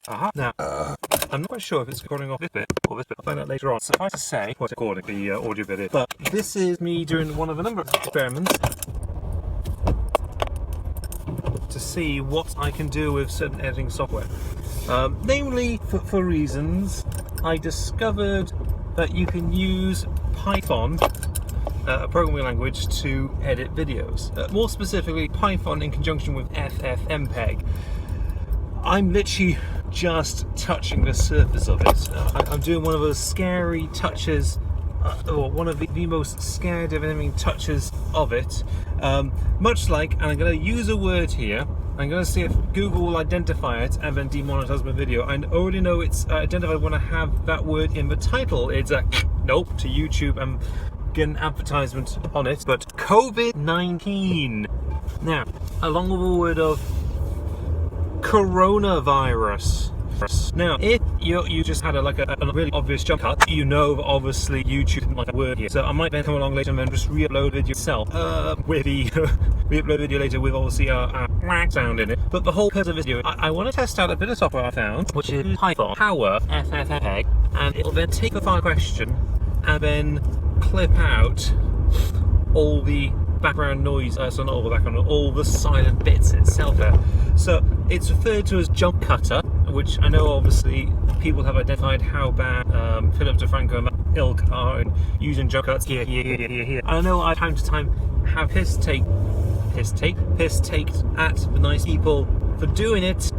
Aha. Now, I'm not quite sure if it's recording off this bit or this bit. I'll find out later on. Suffice to say, what's recording the audio bit is. But this is me doing one of a number of experiments to see what I can do with certain editing software. Namely, for reasons, I discovered that you can use Python, a programming language, to edit videos. More specifically, Python in conjunction with FFmpeg. I'm literally just touching the surface of it. I'm doing one of those scary touches, or one of the most scared of anything touches of it. Much like, and I'm going to use a word here, I'm going to see if Google will identify it and then demonetize my video. I already know it's identified when I have that word in the title. It's a nope to YouTube. I'm getting an advertisement on it. But COVID-19. Now, along with a word of coronavirus. Now, if you just had a really obvious jump cut, you know obviously YouTube didn't like a word here. So I might then come along later and then just re-upload it yourself with the re-upload video later with obviously a sound in it. But the whole purpose of this video, I want to test out a bit of software I found, which is Python Power FFmpeg, and it'll then take the file question and then clip out all the background noise, so not all the background, all the silent bits itself there. So it's referred to as jumpcutter, which I know obviously people have identified how bad Philip DeFranco and ilk are in using jump cuts here. I know I time to time have piss taked at the nice people for doing it,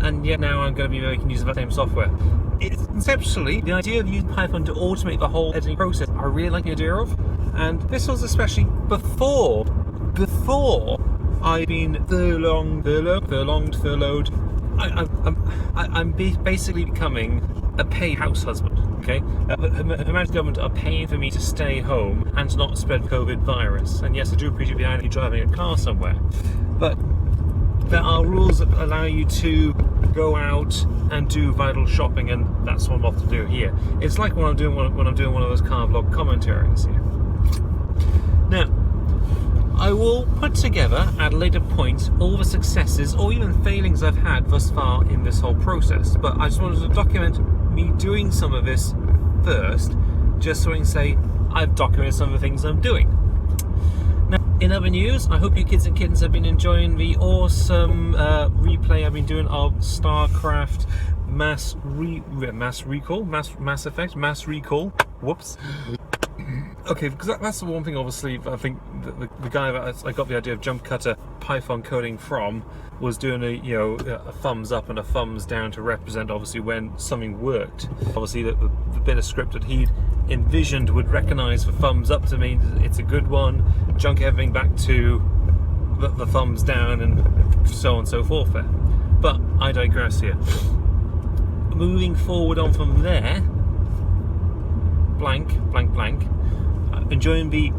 and yet now I'm going to be making use of that same software. It's conceptually, the idea of using Python to automate the whole editing process, I really like the idea of, and this was especially before I'd been furloughed. I'm basically becoming a paid house husband. Okay, the American government are paying for me to stay home and not spread COVID virus. And yes, I do appreciate behind you driving a car somewhere, but there are rules that allow you to go out and do vital shopping, and that's what I'm off to do here. It's like when I'm doing one of those car vlog commentaries here. Now, I will put together at a later point all the successes or even failings I've had thus far in this whole process, but I just wanted to document me doing some of this first, just so I can say I've documented some of the things I'm doing. Now, in other news, I hope you kids and kittens have been enjoying the awesome replay I've been doing of StarCraft Mass Recall. Whoops. Okay, because that's the one thing, obviously, I think the guy that I got the idea of jump cutter Python coding from was doing a thumbs up and a thumbs down to represent obviously when something worked. Obviously the bit of script that he'd envisioned would recognize the thumbs up to mean it's a good one, junk everything back to the thumbs down, and so on and so forth there. But I digress here. Moving forward on from there, blank. Enjoying the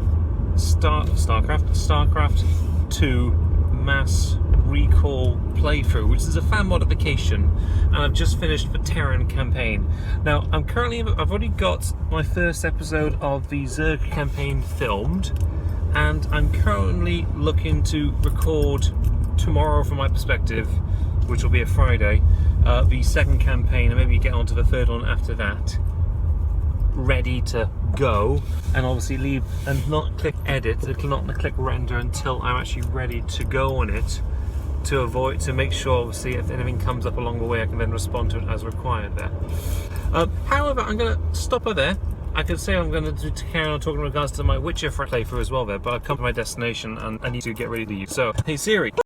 StarCraft 2 Mass Recall playthrough, which is a fan modification, and I've just finished the Terran campaign. Now, I've already got my first episode of the Zerg campaign filmed, and I'm currently looking to record tomorrow, from my perspective, which will be a Friday, the second campaign, and maybe get onto the third one after that, ready to go, and obviously leave and not click edit, not click render until I'm actually ready to go on it, to make sure obviously if anything comes up along the way I can then respond to it as required there. However, I'm going to stop her there. I could say I'm going to carry on talking in regards to my Witcher playthrough as well there, but I've come to my destination and I need to get ready to use. So, hey Siri.